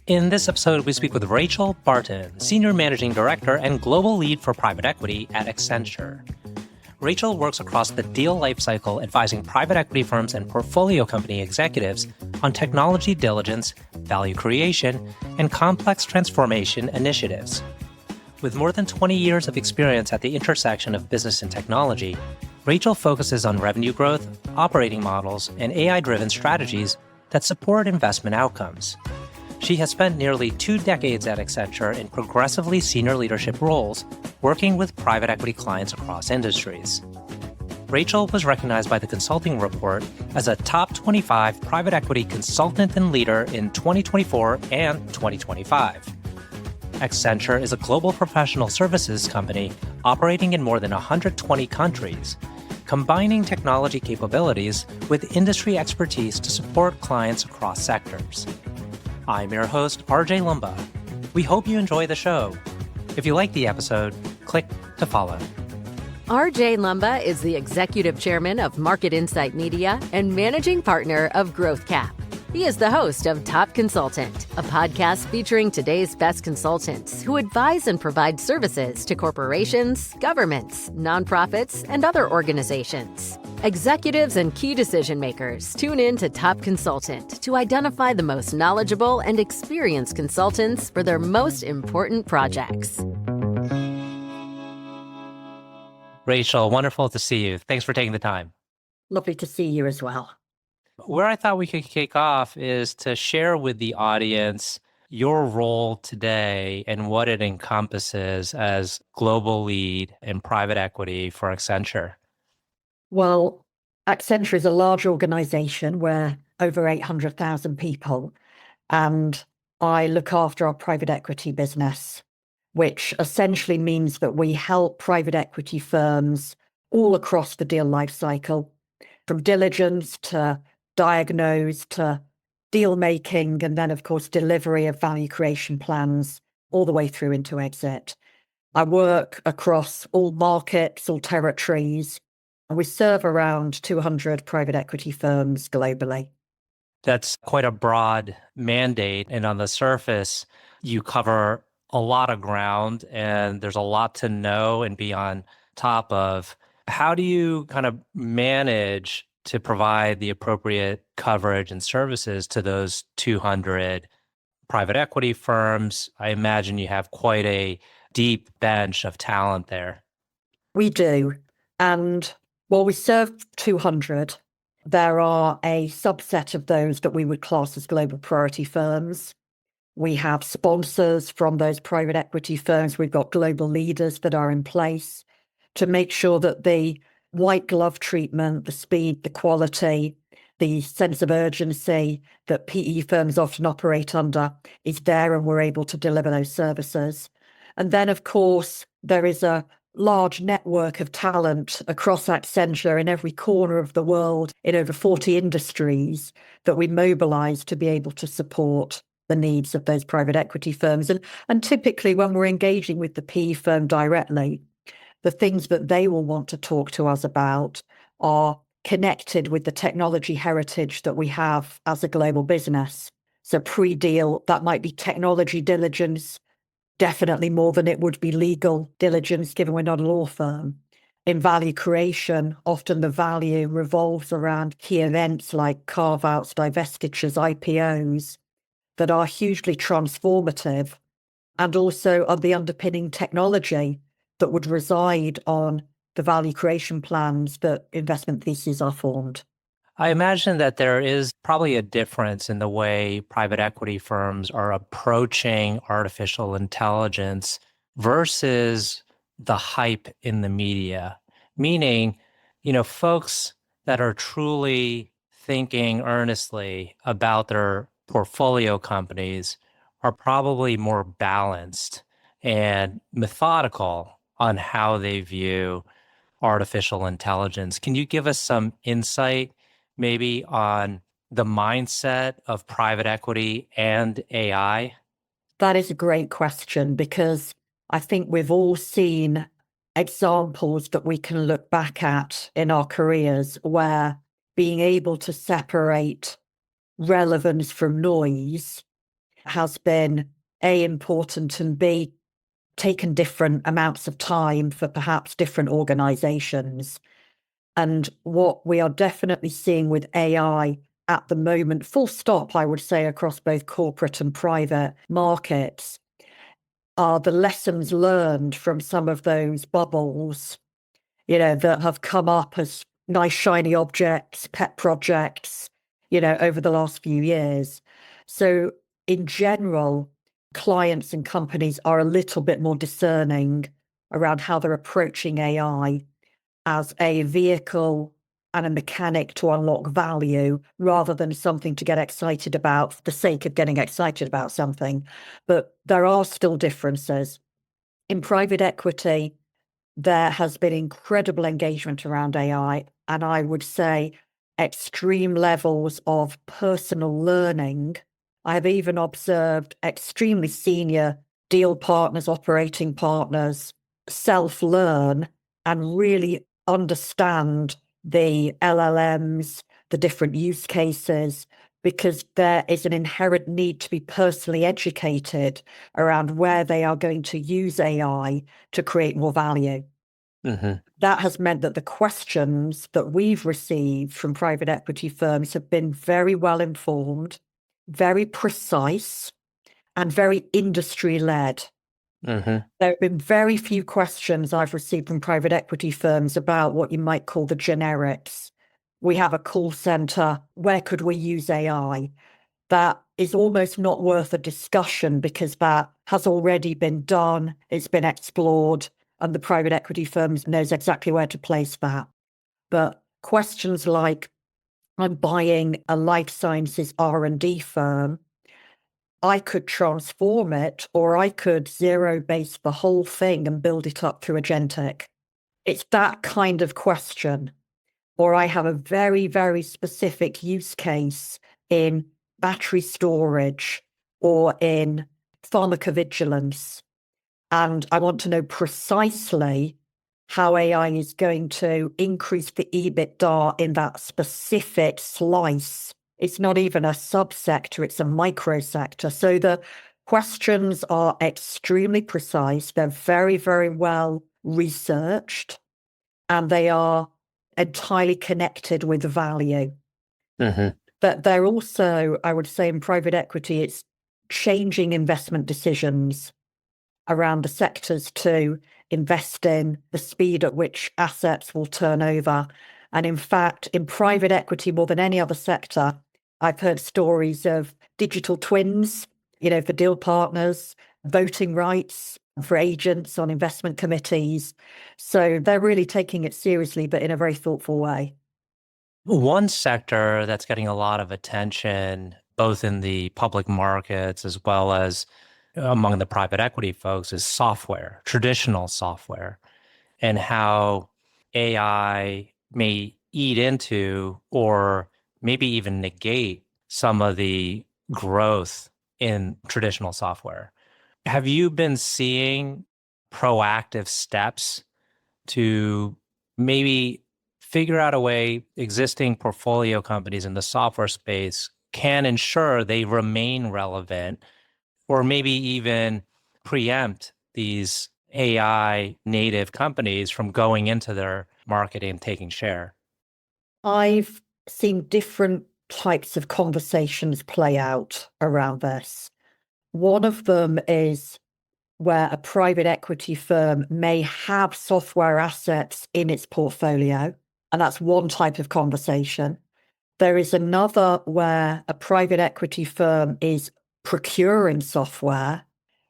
In this episode, we speak with Rachel Barton, Senior Managing Director and Global Lead for Private Equity at Accenture. Rachel works across the deal lifecycle, advising private equity firms and portfolio company executives on technology diligence, value creation, and complex transformation initiatives. With more than 20 years of experience at the intersection of business and technology, Rachel focuses on revenue growth, operating models, and AI-driven strategies that support investment outcomes. She has spent nearly 2 decades at Accenture in progressively senior leadership roles, working with private equity clients across industries. Rachel was recognized by the Consulting Report as a top 25 private equity consultant and leader in 2024 and 2025. Accenture is a global professional services company operating in more than 120 countries, combining technology capabilities with industry expertise to support clients across sectors. I'm your host, RJ Lumba. We hope you enjoy the show. If you like the episode, click to follow. RJ Lumba is the Executive Chairman of Market Insight Media and Managing Partner of GrowthCap. He is the host of Top Consultant, a podcast featuring today's best consultants who advise and provide services to corporations, governments, nonprofits, and other organizations. Executives and key decision makers tune in to Top Consultant to identify the most knowledgeable and experienced consultants for their most important projects. Rachel, wonderful to see you. Thanks for taking the time. Lovely to see you as well. Where I thought we could kick off is to share with the audience your role today and what it encompasses as global lead in private equity for Accenture. Well, Accenture is a large organization. We're over 800,000 people, and I look after our private equity business, which essentially means that we help private equity firms all across the deal lifecycle, from diligence to diagnose to deal making, and then, of course, delivery of value creation plans all the way through into exit. I work across all markets, all territories, and we serve around 200 private equity firms globally. That's quite a broad mandate. And on the surface, you cover a lot of ground and there's a lot to know and be on top of. How do you kind of manage to provide the appropriate coverage and services to those 200 private equity firms? I imagine you have quite a deep bench of talent there. We do. And while we serve 200, there are a subset of those that we would class as global priority firms. We have sponsors from those private equity firms. We've got global leaders that are in place to make sure that the white glove treatment, the speed, the quality, the sense of urgency that PE firms often operate under is there, and we're able to deliver those services. And then, of course, there is a large network of talent across Accenture in every corner of the world in over 40 industries that we mobilize to be able to support the needs of those private equity firms. And typically when we're engaging with the PE firm directly, the things that they will want to talk to us about are connected with the technology heritage that we have as a global business. So pre-deal, that might be technology diligence, definitely more than it would be legal diligence, given we're not a law firm. In value creation, often the value revolves around key events like carve-outs, divestitures, IPOs that are hugely transformative, and also of the underpinning technology that would reside on the value creation plans that investment theses are formed. I imagine that there is probably a difference in the way private equity firms are approaching artificial intelligence versus the hype in the media. Meaning, folks that are truly thinking earnestly about their portfolio companies are probably more balanced and methodical on how they view artificial intelligence. Can you give us some insight maybe on the mindset of private equity and AI? That is a great question, because I think we've all seen examples that we can look back at in our careers where being able to separate relevance from noise has been A, important, and B, taken different amounts of time for perhaps different organizations. And what we are definitely seeing with AI at the moment, full stop, I would say, across both corporate and private markets, are the lessons learned from some of those bubbles, that have come up as nice, shiny objects, pet projects, over the last few years. So in general, clients and companies are a little bit more discerning around how they're approaching AI as a vehicle and a mechanic to unlock value rather than something to get excited about for the sake of getting excited about something. But there are still differences. In private equity, there has been incredible engagement around AI, and I would say extreme levels of personal learning. I have even observed extremely senior deal partners, operating partners, self-learn and really understand the LLMs, the different use cases, because there is an inherent need to be personally educated around where they are going to use AI to create more value. Mm-hmm. That has meant that the questions that we've received from private equity firms have been very well informed, very precise, and very industry-led. Mm-hmm. There have been very few questions I've received from private equity firms about what you might call the generics. We have a call center. Where could we use AI? That is almost not worth a discussion because that has already been done. It's been explored, and the private equity firms knows exactly where to place that. But questions like, I'm buying a life sciences R&D firm, I could transform it, or I could zero base the whole thing and build it up through agentic. It's that kind of question. Or I have a very, very specific use case in battery storage or in pharmacovigilance. And I want to know precisely how AI is going to increase the EBITDA in that specific slice. It's not even a subsector, it's a microsector. So the questions are extremely precise. They're very, very well researched, and they are entirely connected with value. Mm-hmm. But they're also, I would say, in private equity, it's changing investment decisions around the sectors to invest in, the speed at which assets will turn over. And in fact, in private equity, more than any other sector, I've heard stories of digital twins, for deal partners, voting rights for agents on investment committees. So they're really taking it seriously, but in a very thoughtful way. One sector that's getting a lot of attention, both in the public markets as well as among the private equity folks, is software, traditional software, and how AI may eat into or maybe even negate some of the growth in traditional software. Have you been seeing proactive steps to maybe figure out a way existing portfolio companies in the software space can ensure they remain relevant, or maybe even preempt these AI native companies from going into their market and taking share? I've seen different types of conversations play out around this. One of them is where a private equity firm may have software assets in its portfolio, and that's one type of conversation. There is another where a private equity firm is procuring software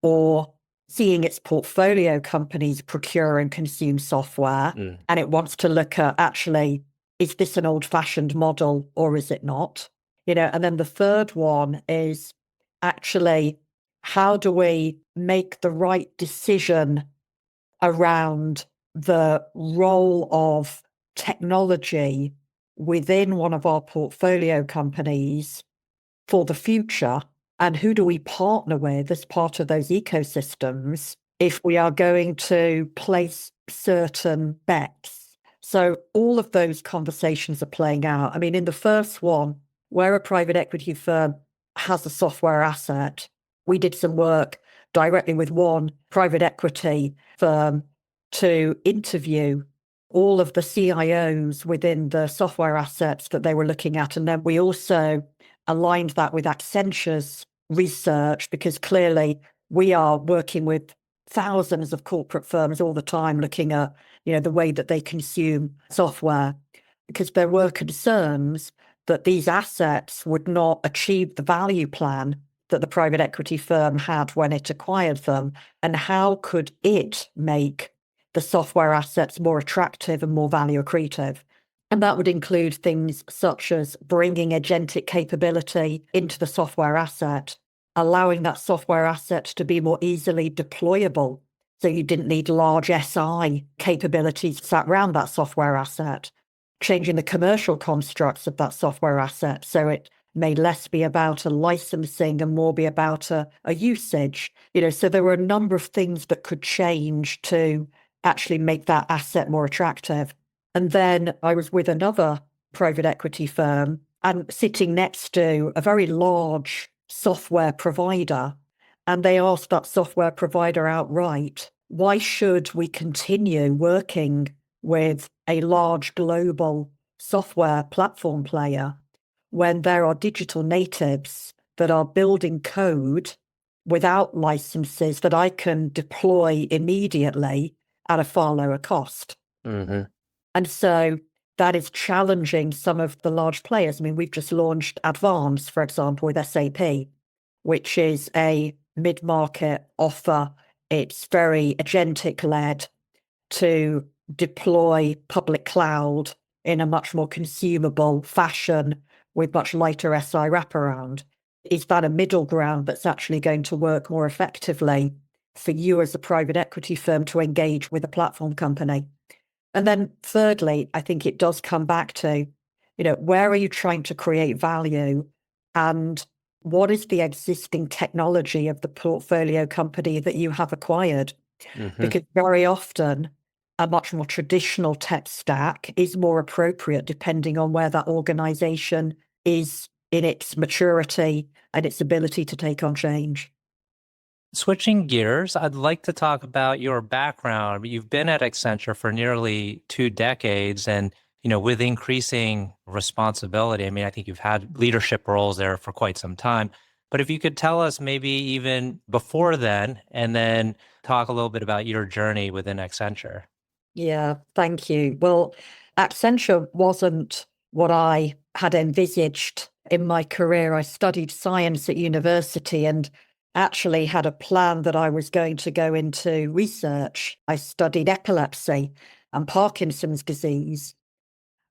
or seeing its portfolio companies procure and consume software, and it wants to look at, actually, is this an old-fashioned model or is it not? And then the third one is, actually, how do we make the right decision around the role of technology within one of our portfolio companies for the future? And who do we partner with as part of those ecosystems if we are going to place certain bets? So all of those conversations are playing out. I mean, in the first one, where a private equity firm has a software asset. We did some work directly with one private equity firm to interview all of the CIOs within the software assets that they were looking at. And then we also aligned that with Accenture's research, because clearly we are working with thousands of corporate firms all the time looking at, the way that they consume software, because there were concerns that these assets would not achieve the value plan that the private equity firm had when it acquired them. And how could it make the software assets more attractive and more value accretive? And that would include things such as bringing agentic capability into the software asset, allowing that software asset to be more easily deployable. So you didn't need large SI capabilities sat around that software asset, changing the commercial constructs of that software asset so it may less be about a licensing and more be about a usage. So there were a number of things that could change to actually make that asset more attractive. And then I was with another private equity firm and sitting next to a very large software provider. And they asked that software provider outright, why should we continue working with a large global software platform player when there are digital natives that are building code without licenses that I can deploy immediately at a far lower cost? Mm-hmm. And so that is challenging some of the large players. I mean, we've just launched Advance, for example, with SAP, which is a mid-market offer. It's very agentic-led to deploy public cloud in a much more consumable fashion with much lighter SI wraparound. Is that a middle ground that's actually going to work more effectively for you as a private equity firm to engage with a platform company? And then thirdly, I think it does come back to, where are you trying to create value, and what is the existing technology of the portfolio company that you have acquired? Mm-hmm. Because very often a much more traditional tech stack is more appropriate depending on where that organization is in its maturity and its ability to take on change. Switching gears, I'd like to talk about your background. You've been at Accenture for nearly 2 decades, and with increasing responsibility. I mean, I think you've had leadership roles there for quite some time. But if you could tell us maybe even before then, and then talk a little bit about your journey within Accenture. Yeah, thank you. Well, Accenture wasn't what I had envisaged in my career. I studied science at university and actually had a plan that I was going to go into research. I studied epilepsy and Parkinson's disease.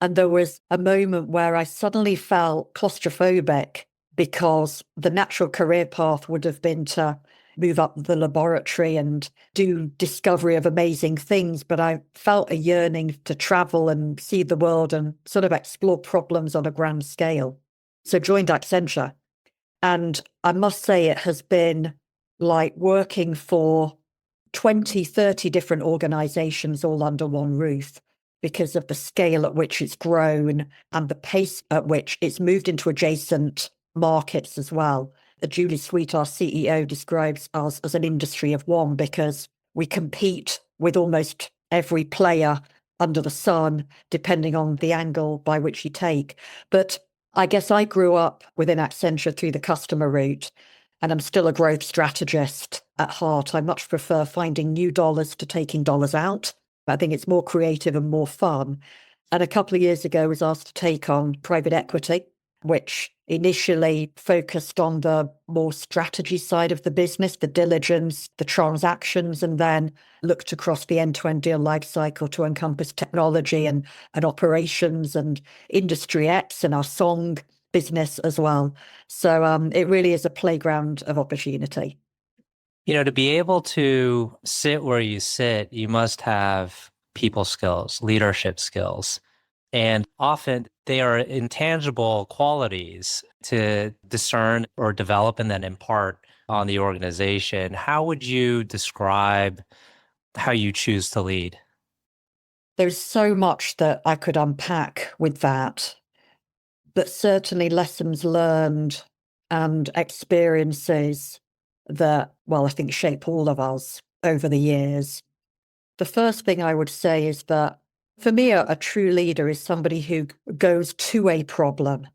And there was a moment where I suddenly felt claustrophobic because the natural career path would have been to move up the laboratory and do discovery of amazing things. But I felt a yearning to travel and see the world and sort of explore problems on a grand scale. So joined Accenture. And I must say it has been like working for 20, 30 different organizations all under one roof because of the scale at which it's grown and the pace at which it's moved into adjacent markets as well. Julie Sweet, our CEO, describes us as an industry of one because we compete with almost every player under the sun, depending on the angle by which you take. But I guess I grew up within Accenture through the customer route, and I'm still a growth strategist at heart. I much prefer finding new dollars to taking dollars out. I think it's more creative and more fun. And a couple of years ago, I was asked to take on private equity, which initially focused on the more strategy side of the business, the diligence, the transactions, and then looked across the end-to-end deal lifecycle to encompass technology and operations and Industry X and our song business as well. So it really is a playground of opportunity. To be able to sit where you sit, you must have people skills, leadership skills. And often they are intangible qualities to discern or develop and then impart on the organization. How would you describe how you choose to lead? There's so much that I could unpack with that, but certainly lessons learned and experiences that, well, I think shape all of us over the years. The first thing I would say is that for me, a true leader is somebody who goes to a problem.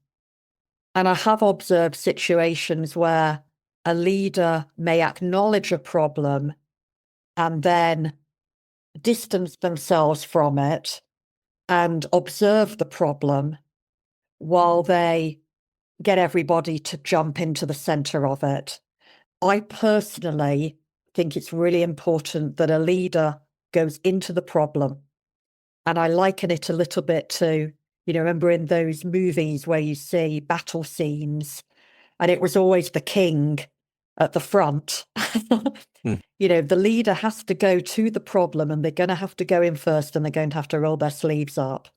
And I have observed situations where a leader may acknowledge a problem and then distance themselves from it and observe the problem while they get everybody to jump into the center of it. I personally think it's really important that a leader goes into the problem. And I liken it a little bit to, remember in those movies where you see battle scenes and it was always the king at the front. The leader has to go to the problem and they're going to have to go in first and they're going to have to roll their sleeves up.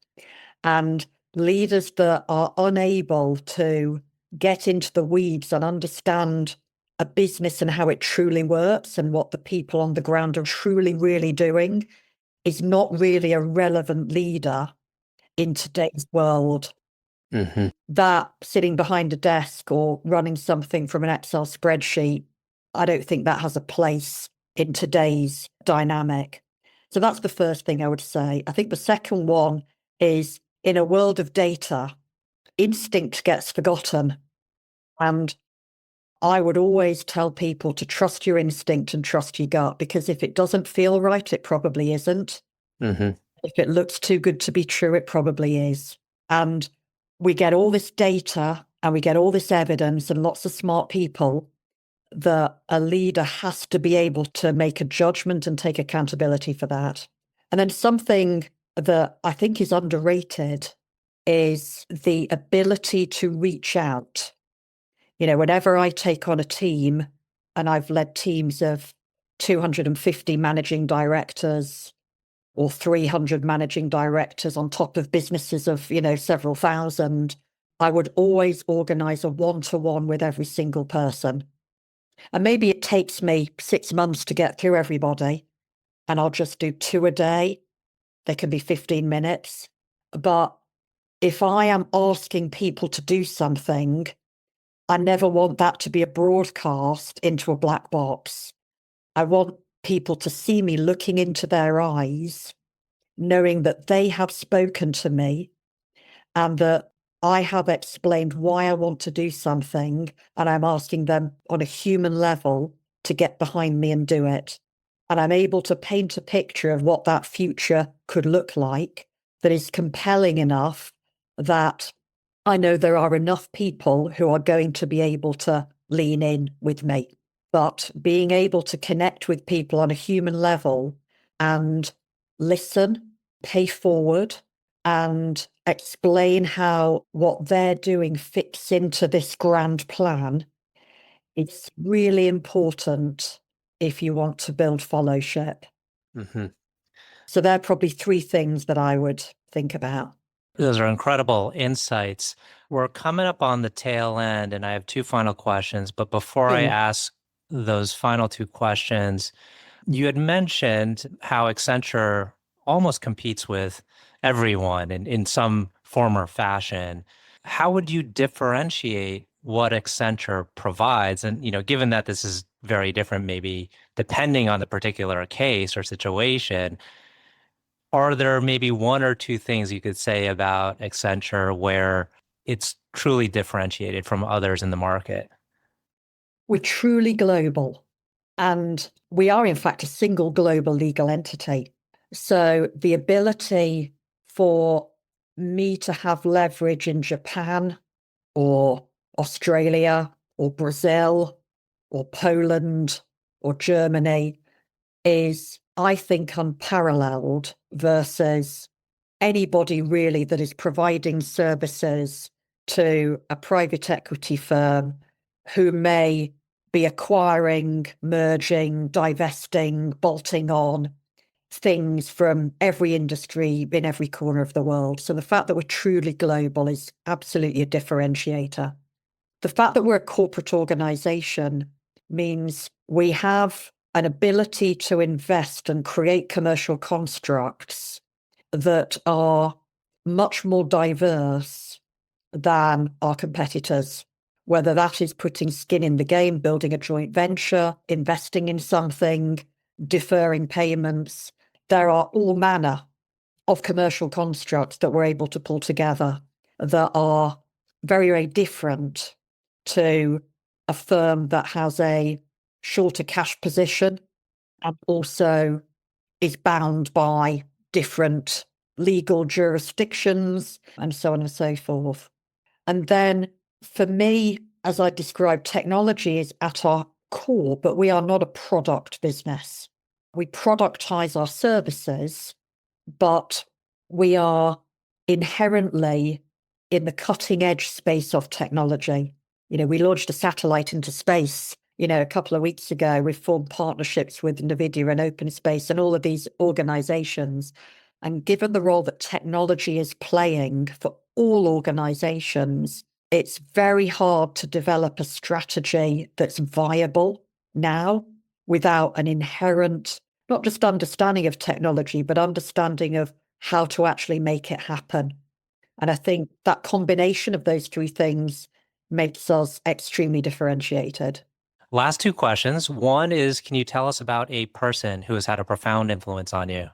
And leaders that are unable to get into the weeds and understand a business and how it truly works and what the people on the ground are truly, really doing is not really a relevant leader in today's world. Mm-hmm. That sitting behind a desk or running something from an Excel spreadsheet, I don't think that has a place in today's dynamic. So that's the first thing I would say. I think the second one is, in a world of data, instinct gets forgotten. And I would always tell people to trust your instinct and trust your gut, because if it doesn't feel right, it probably isn't. Mm-hmm. If it looks too good to be true, it probably is. And we get all this data and we get all this evidence and lots of smart people that a leader has to be able to make a judgment and take accountability for that. And then something that I think is underrated is the ability to reach out. Whenever I take on a team, and I've led teams of 250 managing directors or 300 managing directors on top of businesses of, several thousand, I would always organize a one-to-one with every single person. And maybe it takes me 6 months to get through everybody, and I'll just do 2 a day. They can be 15 minutes. But if I am asking people to do something, I never want that to be a broadcast into a black box. I want people to see me looking into their eyes, knowing that they have spoken to me and that I have explained why I want to do something, and I'm asking them on a human level to get behind me and do it. And I'm able to paint a picture of what that future could look like that is compelling enough that I know there are enough people who are going to be able to lean in with me. But being able to connect with people on a human level and listen, pay forward, and explain how what they're doing fits into this grand plan, it's really important if you want to build fellowship. Mm-hmm. So there are probably 3 things that I would think about. Those are incredible insights. We're coming up on the tail end, and I have 2 final questions. But before I ask those final 2 questions, you had mentioned how Accenture almost competes with everyone in some form or fashion. How would you differentiate what Accenture provides? And, given that this is very different, maybe depending on the particular case or situation, are there maybe 1 or 2 things you could say about Accenture where it's truly differentiated from others in the market? We're truly global, and we are, in fact, a single global legal entity. So the ability for me to have leverage in Japan or Australia or Brazil or Poland or Germany is, I think, unparalleled versus anybody really that is providing services to a private equity firm who may be acquiring, merging, divesting, bolting on things from every industry in every corner of the world. So the fact that we're truly global is absolutely a differentiator. The fact that we're a corporate organization means we have an ability to invest and create commercial constructs that are much more diverse than our competitors. whether that is putting skin in the game, building a joint venture, investing in something, deferring payments. There are all manner of commercial constructs that we're able to pull together that are very, very different to a firm that has a shorter cash position and also is bound by different legal jurisdictions and so on and so forth. And then for me, as I described, technology is at our core, but we are not a product business. We productize our services, but we are inherently in the cutting edge space of technology. We launched a satellite into space, a couple of weeks ago. We've formed partnerships with NVIDIA and OpenSpace and all of these organizations. And given the role that technology is playing for all organizations, it's very hard to develop a strategy that's viable now without an inherent, not just understanding of technology, but understanding of how to actually make it happen. And I think that combination of those three things makes us extremely differentiated. Last two questions. One is, can you tell us about a person who has had a profound influence on you?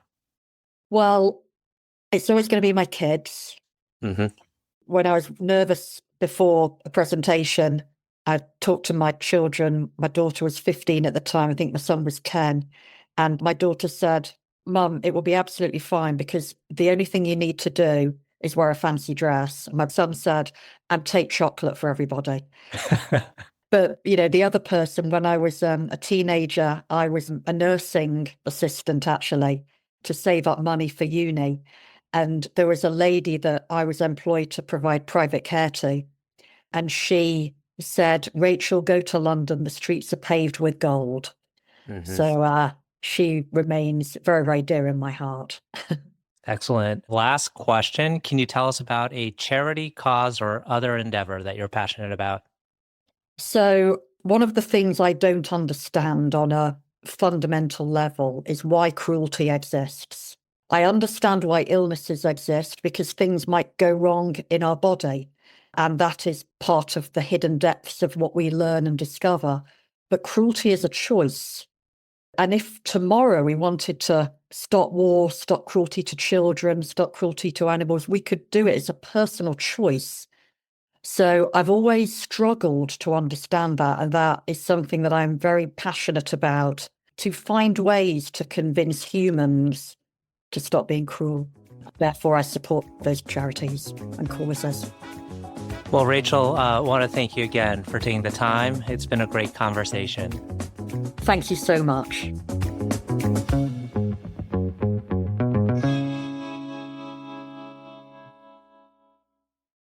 Well, it's always going to be my kids. Mm-hmm. When I was nervous before a presentation, I talked to my children. My daughter was 15 at the time. I think my son was 10. And my daughter said, "Mum, it will be absolutely fine because the only thing you need to do is wear a fancy dress." And my son said, "And take chocolate for everybody." But, the other person, when I was a teenager, I was a nursing assistant, actually, to save up money for uni. And there was a lady that I was employed to provide private care to. And she said, "Rachel, go to London. The streets are paved with gold." Mm-hmm. So she remains very, very dear in my heart. Excellent. Last question. Can you tell us about a charity, cause, or other endeavor that you're passionate about? So one of the things I don't understand on a fundamental level is why cruelty exists. I understand why illnesses exist because things might go wrong in our body. And that is part of the hidden depths of what we learn and discover. But cruelty is a choice. And if tomorrow we wanted to stop war, stop cruelty to children, stop cruelty to animals, we could do it as a personal choice. So I've always struggled to understand that. And that is something that I'm very passionate about, to find ways to convince humans to stop being cruel. Therefore, I support those charities and causes. Well, Rachel, I want to thank you again for taking the time. It's been a great conversation. Thank you so much.